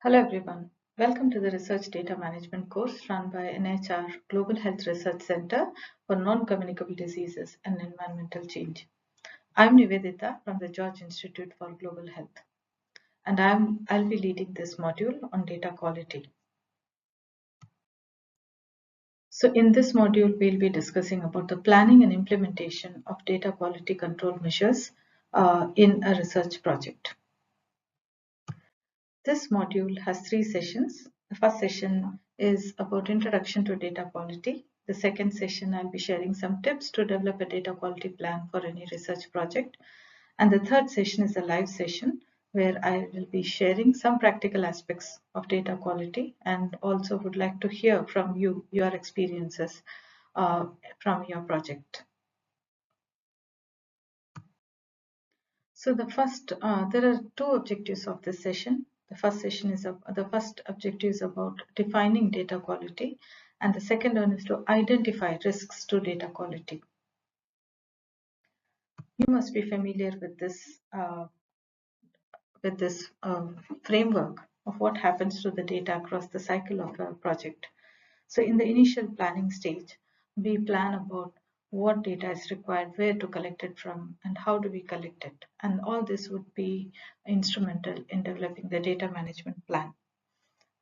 Hello everyone. Welcome to the Research Data Management course run by NHR Global Health Research Center for Non-Communicable Diseases and Environmental Change. I'm Niveditha from the George Institute for Global Health, and I'll be leading this module on data quality. So in this module, we'll be discussing about the planning and implementation of data quality control measures in a research project. This module has 3 sessions. The first session is about introduction to data quality. The second session, I'll be sharing some tips to develop a data quality plan for any research project. And the third session is a live session where I will be sharing some practical aspects of data quality and also would like to hear from you, your experiences from your project. So there are 2 objectives of this session. The first objective is about defining data quality, and the second one is to identify risks to data quality. You must be familiar with this framework of what happens to the data across the cycle of a project. So in the initial planning stage, we plan about what data is required, where to collect it from, and how do we collect it. And all this would be instrumental in developing the data management plan.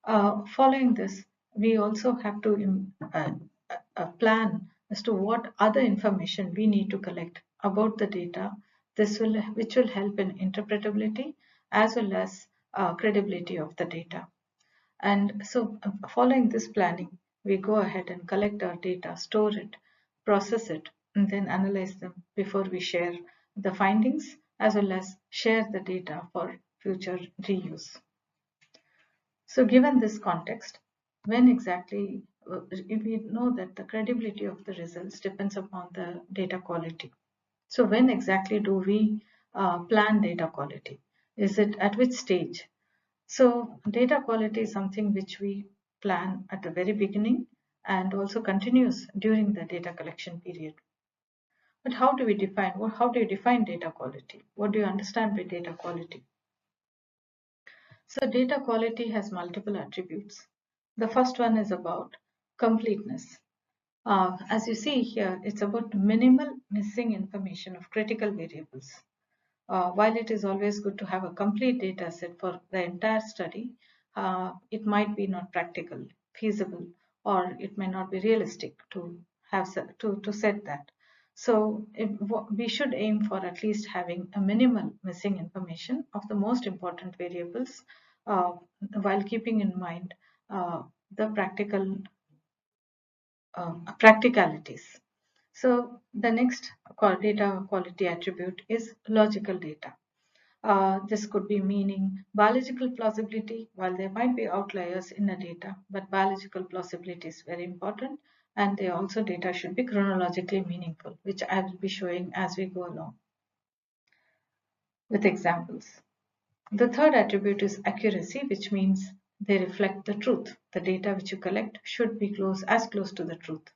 Following this, we also have to plan as to what other information we need to collect about the data, which will help in interpretability as well as credibility of the data. And so following this planning, we go ahead and collect our data, store it, process it, and then analyze them before we share the findings as well as share the data for future reuse. So given this context, when exactly, we know that the credibility of the results depends upon the data quality. So when exactly do we plan data quality? Is it at which stage? So data quality is something which we plan at the very beginning and also continues during the data collection period. But how do you define data quality? What do you understand by data quality? So data quality has multiple attributes. The first one is about completeness. As you see here, it's about minimal missing information of critical variables. While it is always good to have a complete data set for the entire study, it might be not practical, feasible, or it may not be realistic to have to set that. So we should aim for at least having a minimal missing information of the most important variables uh, while keeping in mind the practicalities. So the next data quality attribute is logical data. This could be meaning biological plausibility, while there might be outliers in the data, but biological plausibility is very important, and they also data should be chronologically meaningful, which I will be showing as we go along with examples. The third attribute is accuracy, which means they reflect the truth. The data which you collect should be as close to the truth.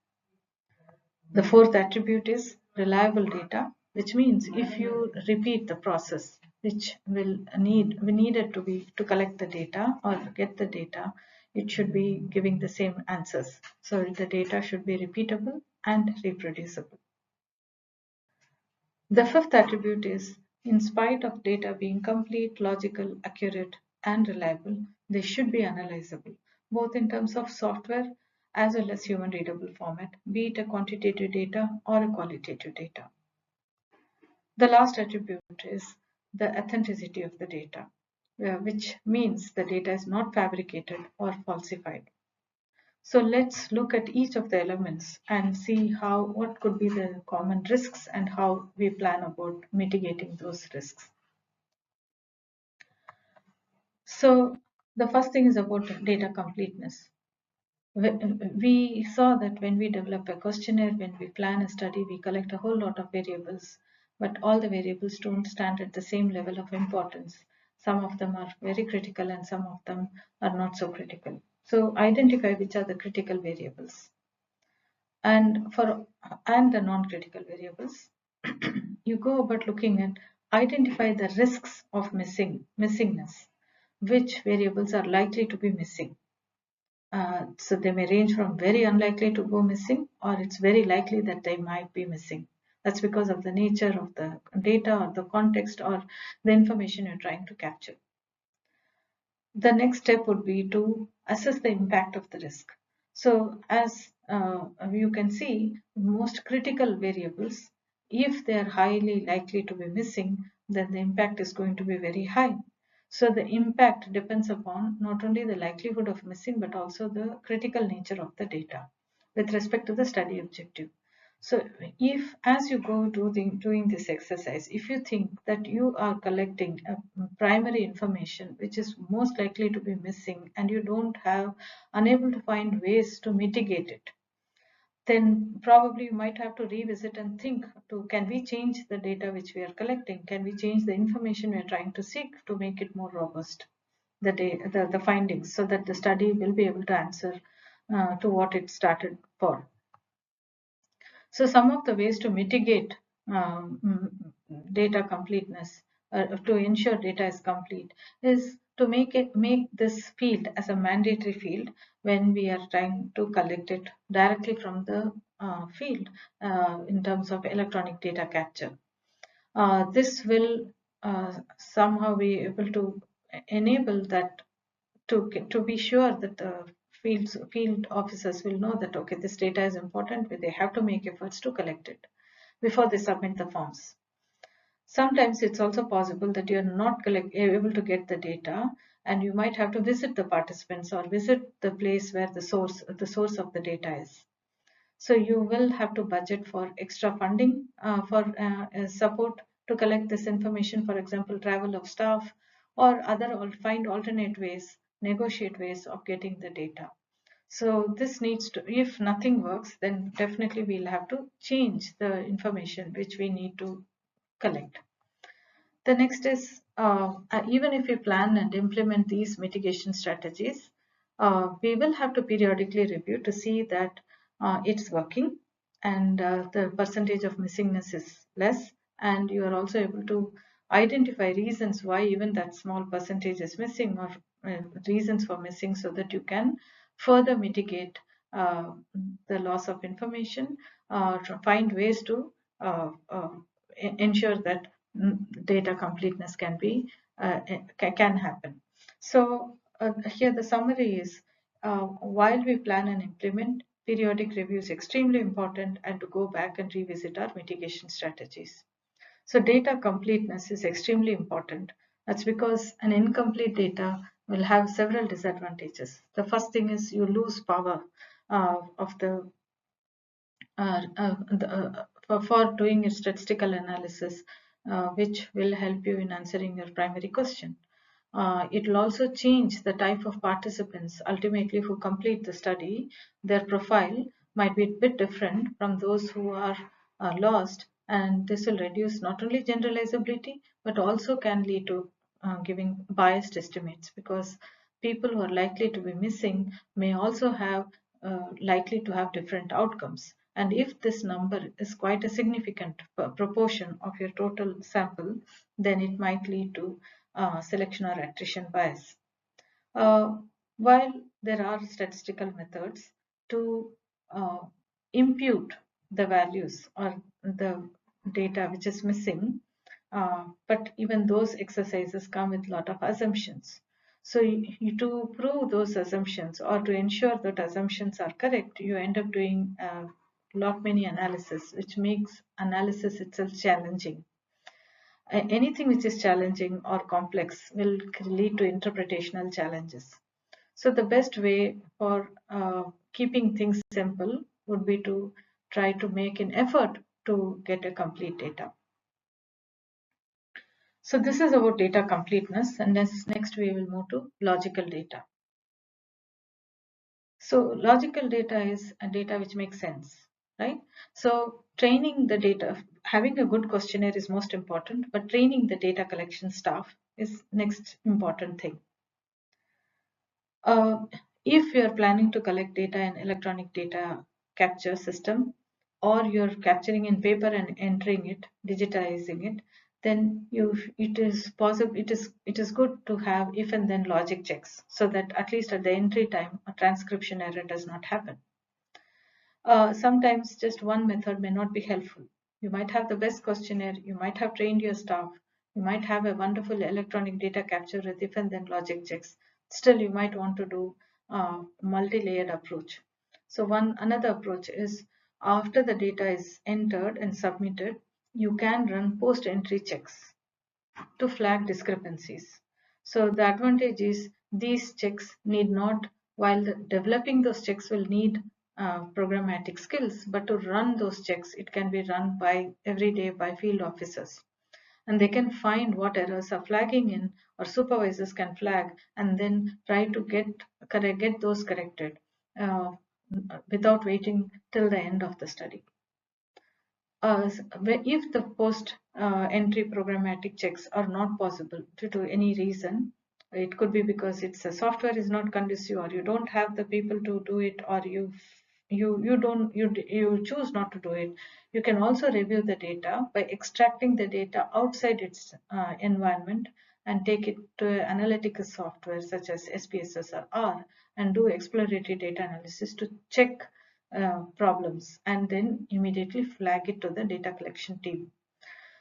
The fourth attribute is reliable data, which means if you repeat the process which we needed to collect the data or get the data, it should be giving the same answers. So the data should be repeatable and reproducible. The fifth attribute is in spite of data being complete, logical, accurate, and reliable, they should be analyzable, both in terms of software as well as human readable format, be it a quantitative data or a qualitative data. The last attribute is the authenticity of the data, which means the data is not fabricated or falsified. So let's look at each of the elements and see what could be the common risks and how we plan about mitigating those risks. So the first thing is about data completeness. We saw that when we develop a questionnaire, when we plan a study, we collect a whole lot of variables, but all the variables don't stand at the same level of importance. Some of them are very critical and some of them are not so critical. So identify which are the critical variables. And the non-critical variables, you go about looking at identify the risks of missingness. which variables are likely to be missing. So they may range from very unlikely to go missing, or it's very likely that they might be missing. That's because of the nature of the data or the context or the information you're trying to capture. The next step would be to assess the impact of the risk. So as you can see, most critical variables, if they are highly likely to be missing, then the impact is going to be very high. So the impact depends upon not only the likelihood of missing, but also the critical nature of the data with respect to the study objective. So if as you go doing this exercise, if you think that you are collecting a primary information which is most likely to be missing and you don't have unable to find ways to mitigate it, then probably you might have to revisit and think to can we change the data which we are collecting? Can we change the information we are trying to seek to make it more robust? The findings so that the study will be able to answer to what it started for. So some of the ways to mitigate data completeness, to ensure data is complete, is to make this field as a mandatory field when we are trying to collect it directly from the field in terms of electronic data capture. This will somehow be able to enable that to be sure that the field officers will know that okay, this data is important, but they have to make efforts to collect it before they submit the forms. Sometimes it's also possible that you're not able to get the data, and you might have to visit the participants or visit the place where the source of the data is. So you will have to budget for extra funding for support to collect this information, for example, travel of staff or find alternate ways, negotiate ways of getting the data. So this needs to, if nothing works, then definitely we'll have to change the information which we need to collect. The next is even if we plan and implement these mitigation strategies, we will have to periodically review to see that it's working and the percentage of missingness is less, and you are also able to identify reasons why even that small percentage is missing or reasons for missing so that you can further mitigate uh, the loss of information, find ways to ensure that data completeness can be can happen. So here the summary is while we plan and implement, periodic review is extremely important, and to go back and revisit our mitigation strategies. So data completeness is extremely important. That's because an incomplete data will have several disadvantages. The first thing is you lose power of the for doing a statistical analysis, which will help you in answering your primary question. It will also change the type of participants ultimately who complete the study. Their profile might be a bit different from those who are lost, and this will reduce not only generalizability but also can lead to giving biased estimates, because people who are likely to be missing may also have likely to have different outcomes. And if this number is quite a significant proportion of your total sample, then it might lead to selection or attrition bias. Uh, while there are statistical methods to uh, impute the values or the data which is missing, but even those exercises come with a lot of assumptions. So to prove those assumptions or to ensure that assumptions are correct, you end up doing a lot many analysis, which makes analysis itself challenging. Anything which is challenging or complex will lead to interpretational challenges. So the best way for keeping things simple would be to try to make an effort to get a complete data. So this is about data completeness, and next we will move to logical data. So logical data is a data which makes sense, right? So training the data, having a good questionnaire is most important, but training the data collection staff is next important thing. Uh, if you are planning to collect data in electronic data capture system, or you're capturing in paper and entering it, digitizing it, then it is good to have if and then logic checks, so that at least at the entry time a transcription error does not happen. Sometimes just one method may not be helpful. You might have the best questionnaire, you might have trained your staff, you might have a wonderful electronic data capture with if and then logic checks. Still, you might want to do a multi-layered approach. So another approach is, after the data is entered and submitted, you can run post-entry checks to flag discrepancies. So the advantage is these checks need not, while developing those checks will need programmatic skills, but to run those checks, it can be run by every day by field officers. And they can find what errors are flagging in, or supervisors can flag and then try to get those corrected uh, without waiting till the end of the study. If the post entry programmatic checks are not possible due to any reason, it could be because its software is not conducive, or you don't have the people to do it, or you choose not to do it. You can also review the data by extracting the data outside its environment and take it to analytical software such as SPSS or R, and do exploratory data analysis to check problems, and then immediately flag it to the data collection team.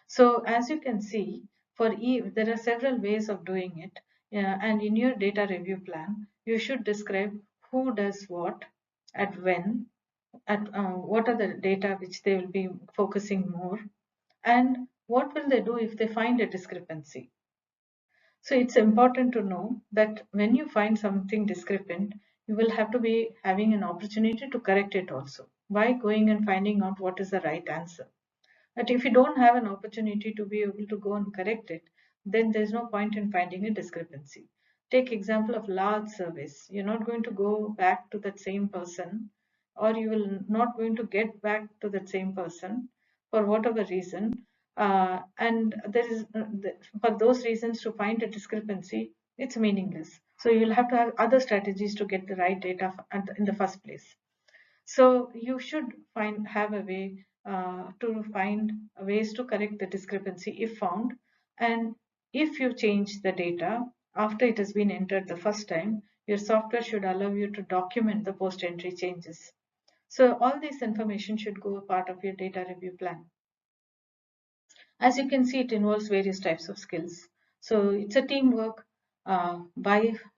So as you can see, there are several ways of doing it, and in your data review plan, you should describe who does what, at when, what are the data which they will be focusing more, and what will they do if they find a discrepancy. So it's important to know that when you find something discrepant, you will have to be having an opportunity to correct it also by going and finding out what is the right answer. But if you don't have an opportunity to be able to go and correct it, then there's no point in finding a discrepancy. Take example of large surveys. You're not going to go back to that same person, or you will not going to get back to that same person for whatever reason. And there is for those reasons, to find a discrepancy, it's meaningless. So you will have to have other strategies to get the right data in the first place. So you should have a way to find ways to correct the discrepancy if found. And if you change the data after it has been entered the first time, your software should allow you to document the post-entry changes. So all this information should go a part of your data review plan. As you can see, it involves various types of skills. So it's a teamwork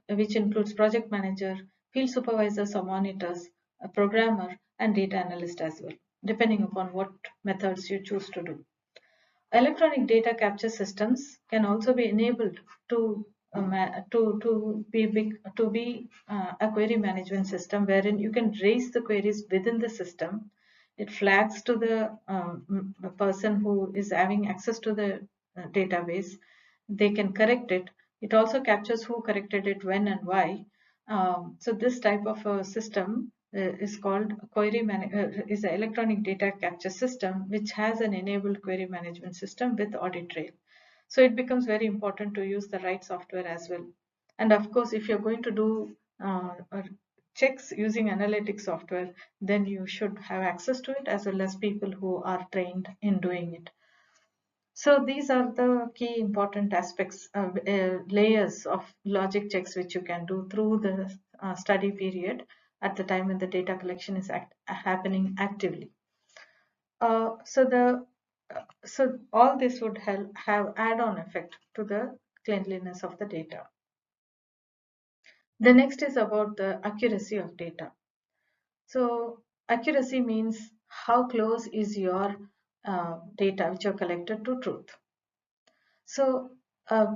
which includes project manager, field supervisors or monitors, a programmer, and data analyst as well, depending upon what methods you choose to do. Electronic data capture systems can also be enabled to be a query management system, wherein you can raise the queries within the system. It flags to the person who is having access to the database. They can correct it. It also captures who corrected it, when, and why. So this type of a system is called is an electronic data capture system, which has an enabled query management system with audit trail. So it becomes very important to use the right software as well. And of course, if you're going to do checks using analytics software, then you should have access to it, as well as people who are trained in doing it. So these are the key important aspects, layers of logic checks which you can do through the study period at the time when the data collection is happening actively. So all this would have add-on effect to the cleanliness of the data. The next is about the accuracy of data. So accuracy means how close is your data which you collected to truth. So uh,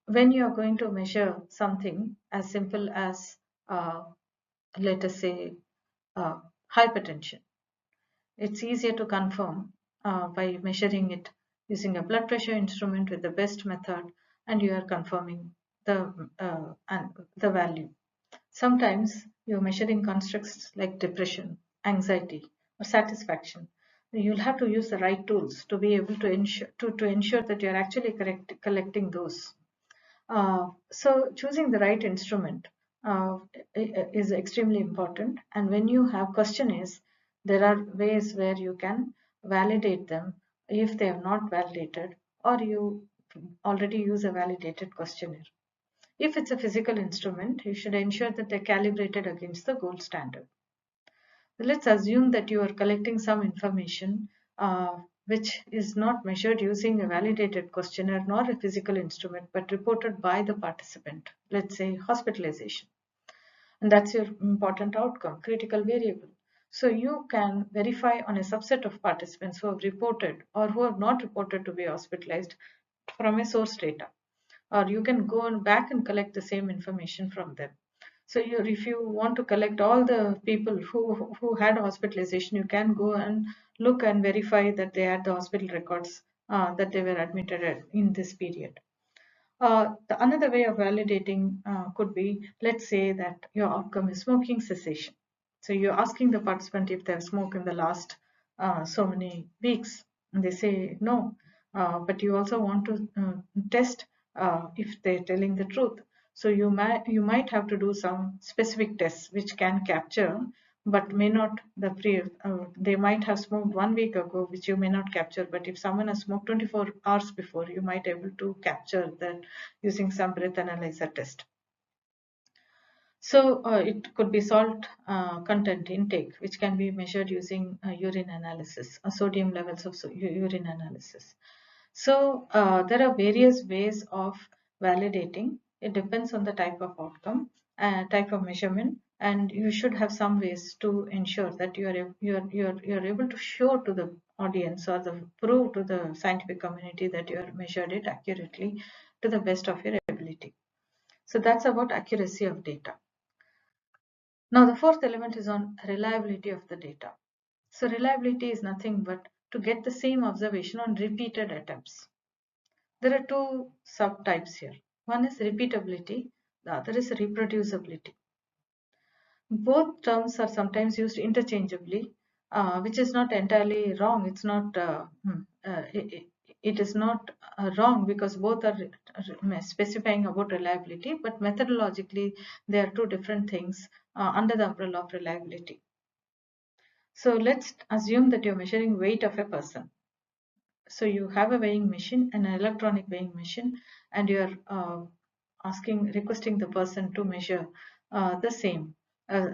when you are going to measure something as simple as, let us say, uh, hypertension, it's easier to confirm by measuring it using a blood pressure instrument with the best method, and you are confirming the value. Sometimes you're measuring constructs like depression, anxiety, or satisfaction. You'll have to use the right tools to be able to ensure that you're actually collecting those. So choosing the right instrument is extremely important. And when you have questionnaires, there are ways where you can validate them if they are not validated, or you already use a validated questionnaire. If it's a physical instrument, you should ensure that they're calibrated against the gold standard. Let's assume that you are collecting some information which is not measured using a validated questionnaire nor a physical instrument, but reported by the participant, let's say hospitalization. And that's your important outcome, critical variable. So you can verify on a subset of participants who have reported or who have not reported to be hospitalized from a source data, or you can go and back and collect the same information from them. So if you want to collect all the people who had hospitalization, you can go and look and verify that they had the hospital records that they were admitted in this period. Another way of validating could be, let's say that your outcome is smoking cessation. So you're asking the participant if they have smoked in the last so many weeks, and they say no. But you also want to test if they're telling the truth. So you might have to do some specific tests which can capture, but may not they might have smoked 1 week ago, which you may not capture. But if someone has smoked 24 hours before, you might able to capture that using some breath analyzer test. So it could be salt content intake, which can be measured using urine analysis, sodium levels of urine analysis. So there are various ways of validating. It depends on the type of outcome, type of measurement, and you should have some ways to ensure that you're able to show to the audience or prove to the scientific community that you have measured it accurately to the best of your ability. So that's about accuracy of data. Now the fourth element is on reliability of the data. So reliability is nothing but to get the same observation on repeated attempts. There are two subtypes here. One is repeatability, the other is reproducibility. Both terms are sometimes used interchangeably, which is not entirely wrong. It's not. It is not wrong because both are specifying about reliability, but methodologically they are two different things under the umbrella of reliability. So let's assume that you're measuring weight of a person. So you have a weighing machine, an electronic weighing machine, and you're requesting the person to measure the same,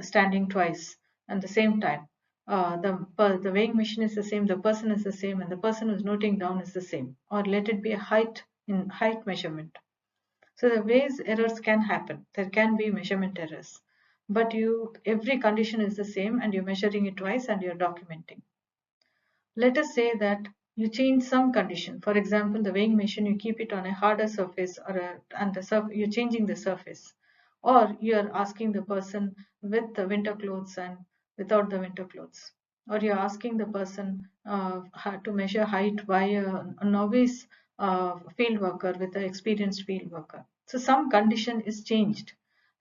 standing twice at the same time. The weighing machine is the same, the person is the same, and the person who's noting down is the same. Or let it be a height measurement. So the ways errors can happen. There can be measurement errors, but every condition is the same, and you're measuring it twice and you're documenting. Let us say that you change some condition. For example, the weighing machine, you keep it on a harder surface you're changing the surface. Or you're asking the person with the winter clothes and without the winter clothes. Or you're asking the person to measure height by a novice field worker with an experienced field worker. So some condition is changed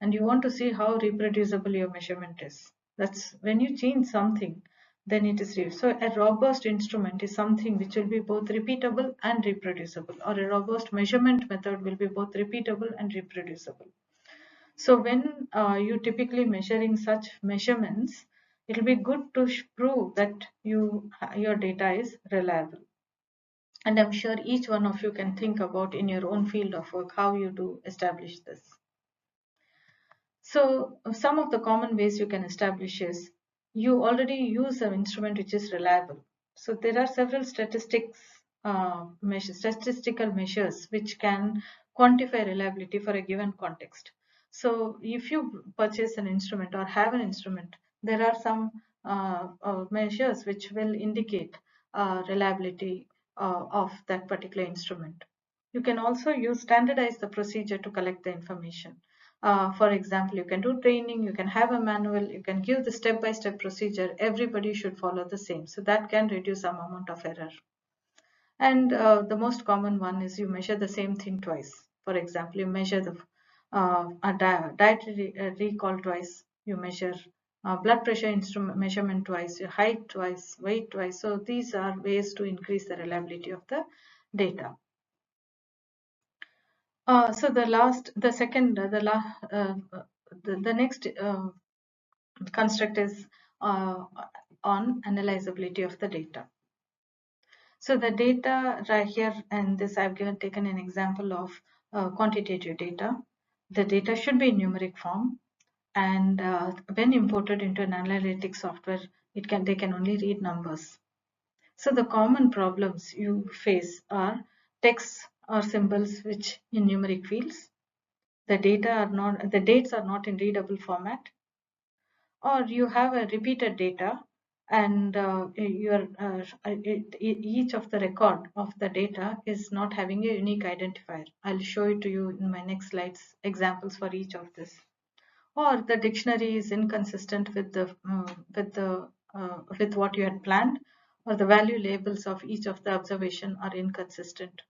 and you want to see how reproducible your measurement is. That's when you change something, then it is real. So a robust instrument is something which will be both repeatable and reproducible, or a robust measurement method will be both repeatable and reproducible. So when you typically measuring such measurements, it will be good to prove that your data is reliable. And I'm sure each one of you can think about in your own field of work how you do establish this. So some of the common ways you can establish is you already use an instrument which is reliable. So there are several statistical measures which can quantify reliability for a given context. So if you purchase an instrument or have an instrument, there are some measures which will indicate reliability of that particular instrument. You can also standardize the procedure to collect the information. For example, you can do training, you can have a manual, you can give the step-by-step procedure. Everybody should follow the same. So that can reduce some amount of error. And the most common one is you measure the same thing twice. For example, you measure the dietary recall twice, you measure blood pressure instrument measurement twice, your height twice, weight twice. So these are ways to increase the reliability of the data. So the next construct is on analyzability of the data. So the data right here, and this I've taken an example of quantitative data. The data should be in numeric form, and when imported into an analytics software, they can only read numbers. So the common problems you face are text or symbols which in numeric fields. The dates are not in readable format, or you have a repeated data, and each of the record of the data is not having a unique identifier. I'll show it to you in my next slides, examples for each of this. Or the dictionary is inconsistent with with what you had planned, or the value labels of each of the observation are inconsistent.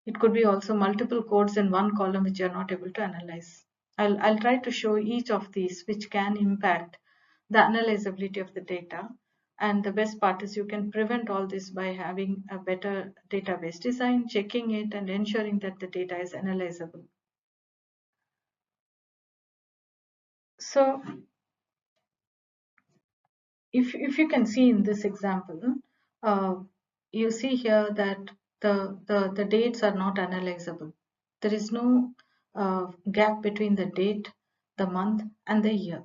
It could be also multiple codes in one column which you are not able to analyze. I'll try to show each of these which can impact the analyzability of the data. And the best part is you can prevent all this by having a better database design, checking it, and ensuring that the data is analyzable. So if you can see in this example, uh, you see here that the dates are not analyzable. There is no gap between the date, the month, and the year,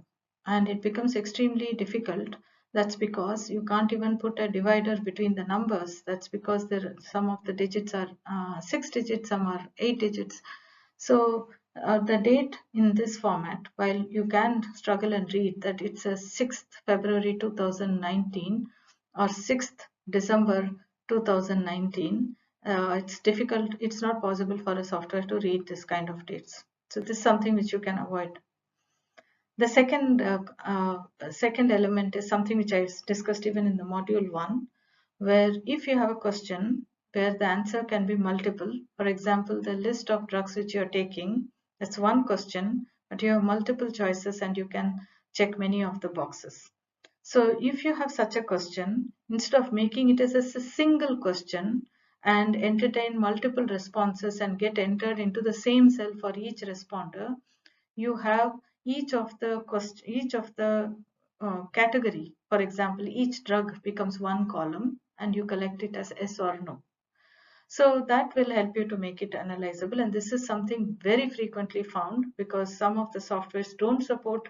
and it becomes extremely difficult. That's because you can't even put a divider between the numbers. That's because some of the digits are 6 digits, some are 8 digits. So the date in this format, while you can struggle and read that it's a 6th February 2019 or 6th December 2019, it's difficult, it's not possible for a software to read this kind of dates. So this is something which you can avoid. The second element is something which I discussed even in the module 1, where if you have a question where the answer can be multiple, for example, the list of drugs which you are taking, that's one question, but you have multiple choices and you can check many of the boxes. So if you have such a question, instead of making it as a single question and entertain multiple responses and get entered into the same cell for each responder, you have each of the category. For example, each drug becomes one column and you collect it as yes or no. So that will help you to make it analyzable, and this is something very frequently found because some of the softwares don't support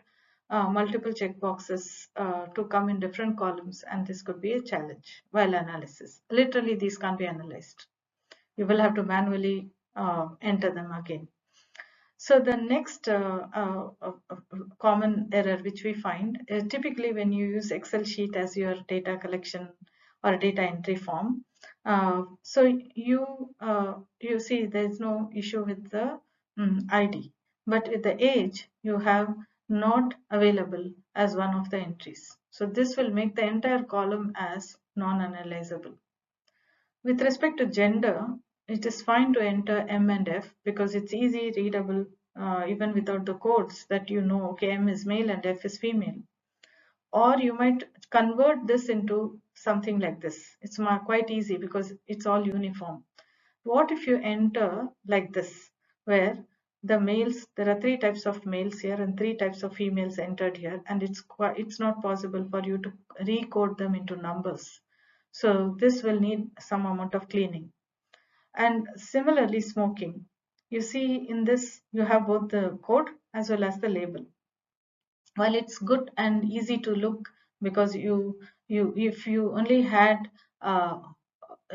multiple checkboxes to come in different columns, and this could be a challenge while analysis. Literally, these can't be analyzed. You will have to manually enter them again. So the next common error which we find is typically when you use Excel sheet as your data collection or data entry form. So you see there is no issue with the ID, but with the age you have not available as one of the entries. So this will make the entire column as non-analyzable. With respect to gender, it is fine to enter M and F because it's easy readable even without the codes that you know, okay, M is male and F is female. Or you might convert this into something like this. It's quite easy because it's all uniform. What if you enter like this, where the males, there are 3 types of males here and 3 types of females entered here, and it's not possible for you to recode them into numbers. So this will need some amount of cleaning. And similarly, smoking. You see in this, you have both the code as well as the label. While it's good and easy to look, because if you only had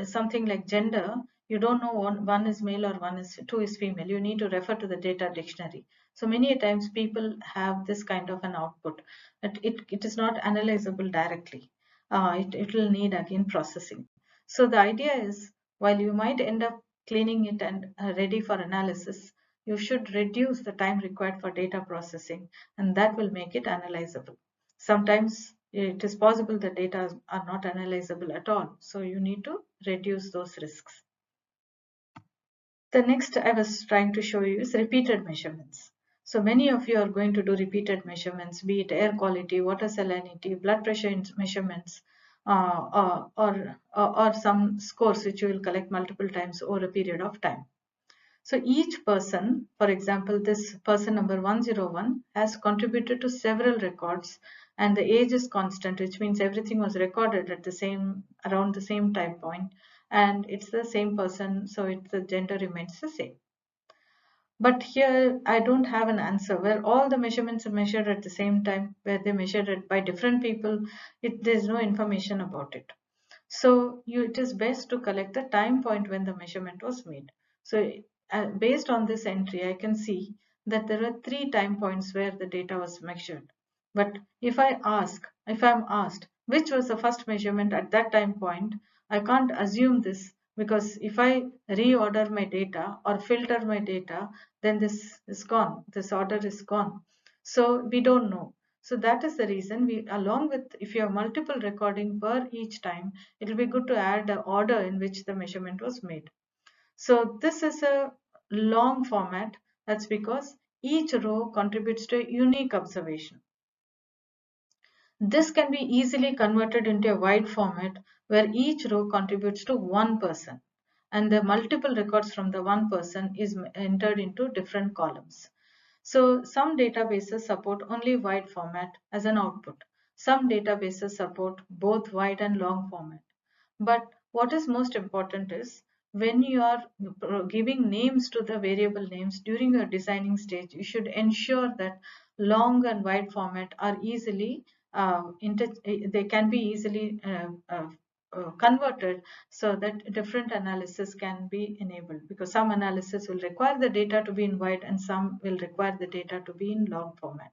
something like gender, you don't know one is male or two is female. You need to refer to the data dictionary. So many times people have this kind of an output, but it is not analyzable directly. It will need again processing. So the idea is, while you might end up cleaning it and ready for analysis, you should reduce the time required for data processing, and that will make it analyzable. Sometimes it is possible that data are not analyzable at all, so you need to reduce those risks. The next I was trying to show you is repeated measurements. So many of you are going to do repeated measurements, be it air quality, water salinity, blood pressure measurements, or some scores which you will collect multiple times over a period of time. So each person, for example, this person number 101 has contributed to several records, and the age is constant, which means everything was recorded at around the same time point, and it's the same person, so the gender remains the same. But here I don't have an answer where all the measurements are measured at the same time, where they measured it by different people. There's no information about it. So it is best to collect the time point when the measurement was made. So based on this entry, I can see that there are 3 time points where the data was measured. But if I'm asked which was the first measurement at that time point, I can't assume this, because if I reorder my data or filter my data, then this is gone. This order is gone. So we don't know. So that is the reason along with, if you have multiple recording per each time, it will be good to add the order in which the measurement was made. So this is a long format. That's because each row contributes to a unique observation. This can be easily converted into a wide format where each row contributes to one person, and the multiple records from the one person is entered into different columns. So some databases support only wide format as an output. Some databases support both wide and long format. But what is most important is, when you are giving names to the variable names during your designing stage, you should ensure that long and wide format are easily they can be easily converted, so that different analysis can be enabled, because some analysis will require the data to be in wide and some will require the data to be in long format.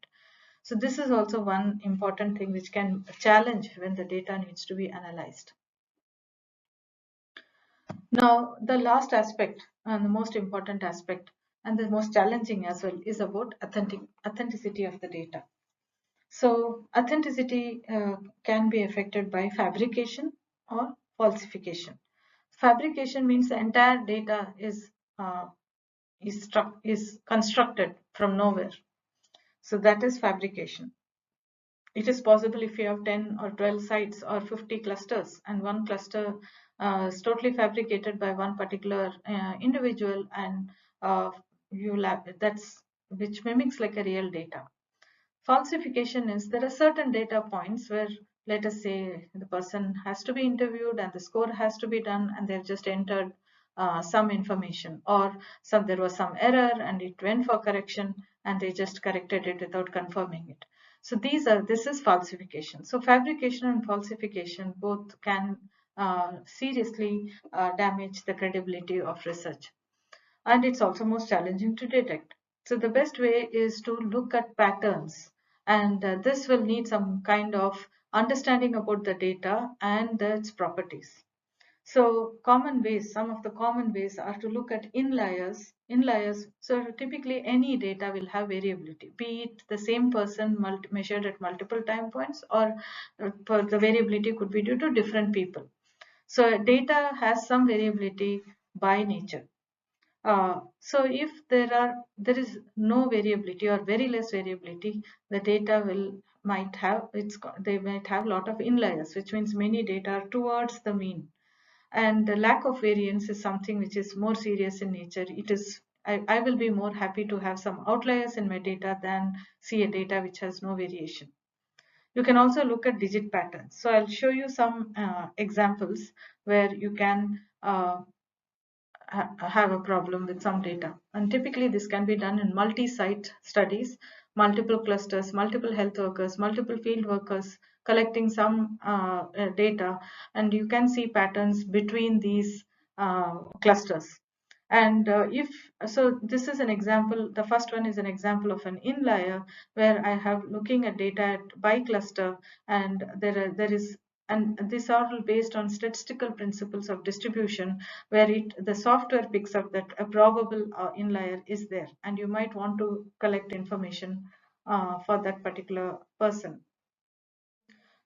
So this is also one important thing which can challenge when the data needs to be analyzed. Now, the last aspect and the most important aspect and the most challenging as well is about authenticity of the data. So authenticity can be affected by fabrication or falsification. Fabrication means the entire data is constructed from nowhere. So that is fabrication. It is possible if you have 10 or 12 sites or 50 clusters, and one cluster is totally fabricated by one particular individual, and that's which mimics like a real data. Falsification is, there are certain data points where, let us say, the person has to be interviewed and the score has to be done, and they've just entered some information, or there was some error and it went for correction and they just corrected it without confirming it. So this is falsification. So fabrication and falsification both can seriously damage the credibility of research, and it's also most challenging to detect. So the best way is to look at patterns, and this will need some kind of understanding about the data and its properties. So some of the common ways are to look at inliers. Inliers, so typically any data will have variability, be it the same person measured at multiple time points, or the variability could be due to different people. So data has some variability by nature. So if there is no variability or very less variability, the data they might have a lot of inliers, which means many data are towards the mean. And the lack of variance is something which is more serious in nature. I will be more happy to have some outliers in my data than see a data which has no variation. You can also look at digit patterns. So I'll show you some examples where you can have a problem with some data. And typically this can be done in multi-site studies, multiple clusters, multiple health workers, multiple field workers collecting some data, and you can see patterns between these clusters. And if so, this is an example. The first one is an example of an inlier where I have looking at data by cluster, and there is, and these are all based on statistical principles of distribution, where the software picks up that a probable inlier is there, and you might want to collect information for that particular person.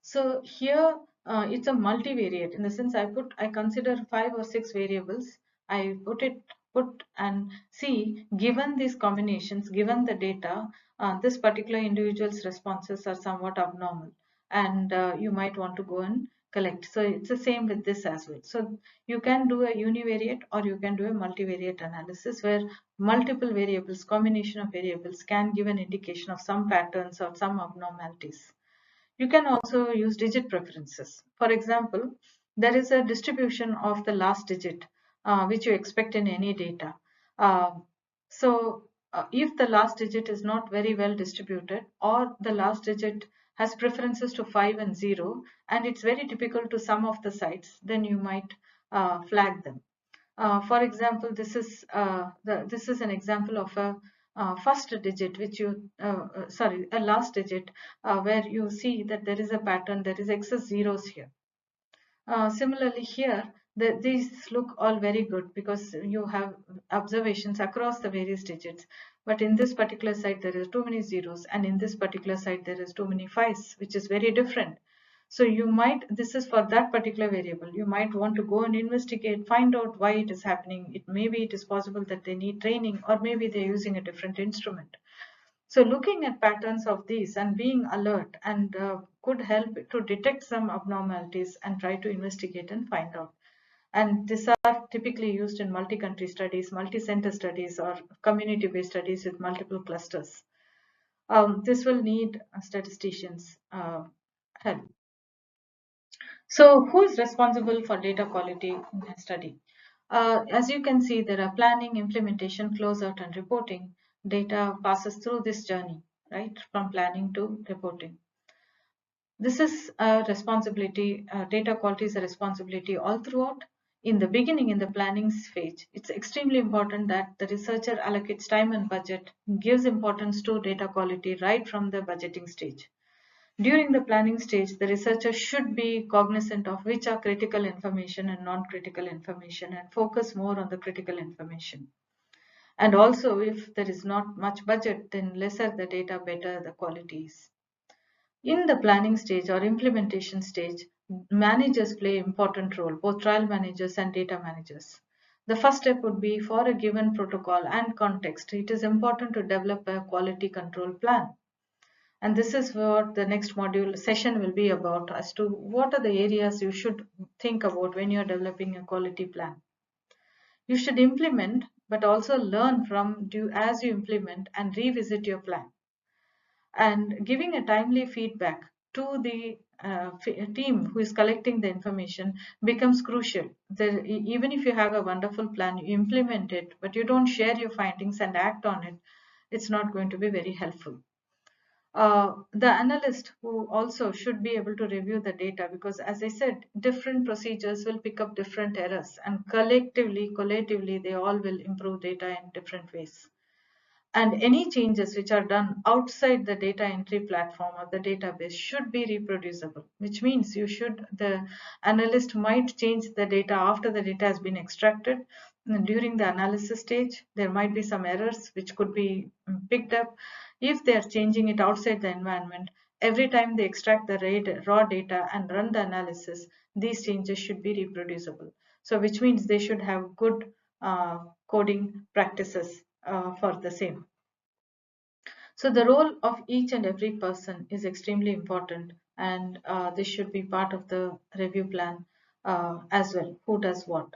So here it's a multivariate, in the sense I consider 5 or 6 variables. I put and see, given these combinations, given the data, this particular individual's responses are somewhat abnormal, and you might want to go and collect. So it's the same with this as well. So you can do a univariate or you can do a multivariate analysis, where multiple variables, combination of variables, can give an indication of some patterns or some abnormalities. You can also use digit preferences. For example, there is a distribution of the last digit which you expect in any data. If the last digit is not very well distributed, or the last digit has preferences to 5 and 0, and it's very typical to some of the sites, then you might flag them. For example, this is an example of a first digit, which sorry, a last digit, where you see that there is a pattern, there is excess zeros here. Similarly here, these look all very good because you have observations across the various digits. But in this particular site, there is too many zeros, and in this particular site, there is too many fives, which is very different. So you might, this is for that particular variable, you might want to go and investigate, find out why it is happening. Maybe it is possible that they need training, or maybe they're using a different instrument. So looking at patterns of these and being alert and could help to detect some abnormalities and try to investigate and find out. And these are typically used in multi-country studies, multi-center studies, or community-based studies with multiple clusters. This will need statisticians' help. So who is responsible for data quality in a study? As you can see, there are planning, implementation, closeout, and reporting. Data passes through this journey, right, from planning to reporting. This is a responsibility, data quality is a responsibility all throughout. In the beginning, in the planning phase, it's extremely important that the researcher allocates time and budget, gives importance to data quality right from the budgeting stage. During the planning stage, the researcher should be cognizant of which are critical information and non-critical information, and focus more on the critical information. And also, if there is not much budget, then lesser the data, better the quality is. In the planning stage or implementation stage, managers play an important role, both trial managers and data managers. The first step would be, for a given protocol and context, it is important to develop a quality control plan. And this is what the next module session will be about, as to what are the areas you should think about when you're developing a quality plan. You should implement, but also learn from as you implement and revisit your plan. And giving a timely feedback to the team who is collecting the information becomes crucial. Even if you have a wonderful plan, you implement it, but you don't share your findings and act on it, it's not going to be very helpful. The analyst who also should be able to review the data, because as I said, different procedures will pick up different errors, and collectively, they all will improve data in different ways. And any changes which are done outside the data entry platform or the database should be reproducible, which means the analyst might change the data after the data has been extracted. During the analysis stage, there might be some errors which could be picked up. If they are changing it outside the environment, every time they extract the raw data and run the analysis, these changes should be reproducible. So which means they should have good coding practices for the same. So the role of each and every person is extremely important, and this should be part of the review plan as well. Who does what?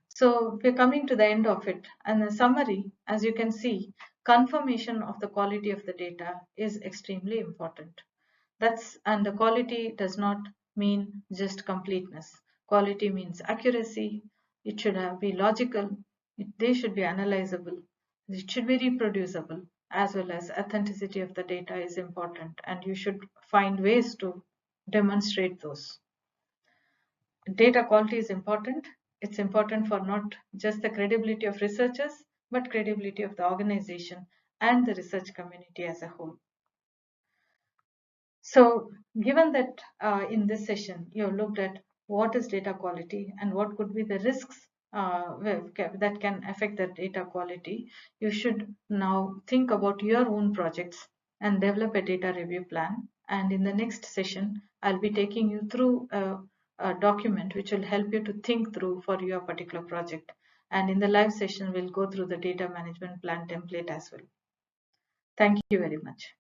So we're coming to the end of it. And the summary, as you can see, confirmation of the quality of the data is extremely important. And the quality does not mean just completeness. Quality means accuracy. It should be logical. They should be analyzable. It should be reproducible, as well as authenticity of the data is important, and you should find ways to demonstrate those. Data quality is important. It's important for not just the credibility of researchers, but credibility of the organization and the research community as a whole. So given that in this session, you have looked at what is data quality and what could be the risks that can affect the data quality, you should now think about your own projects and develop a data review plan. And in the next session, I'll be taking you through a document which will help you to think through for your particular project. And in the live session, we'll go through the data management plan template as well. Thank you very much.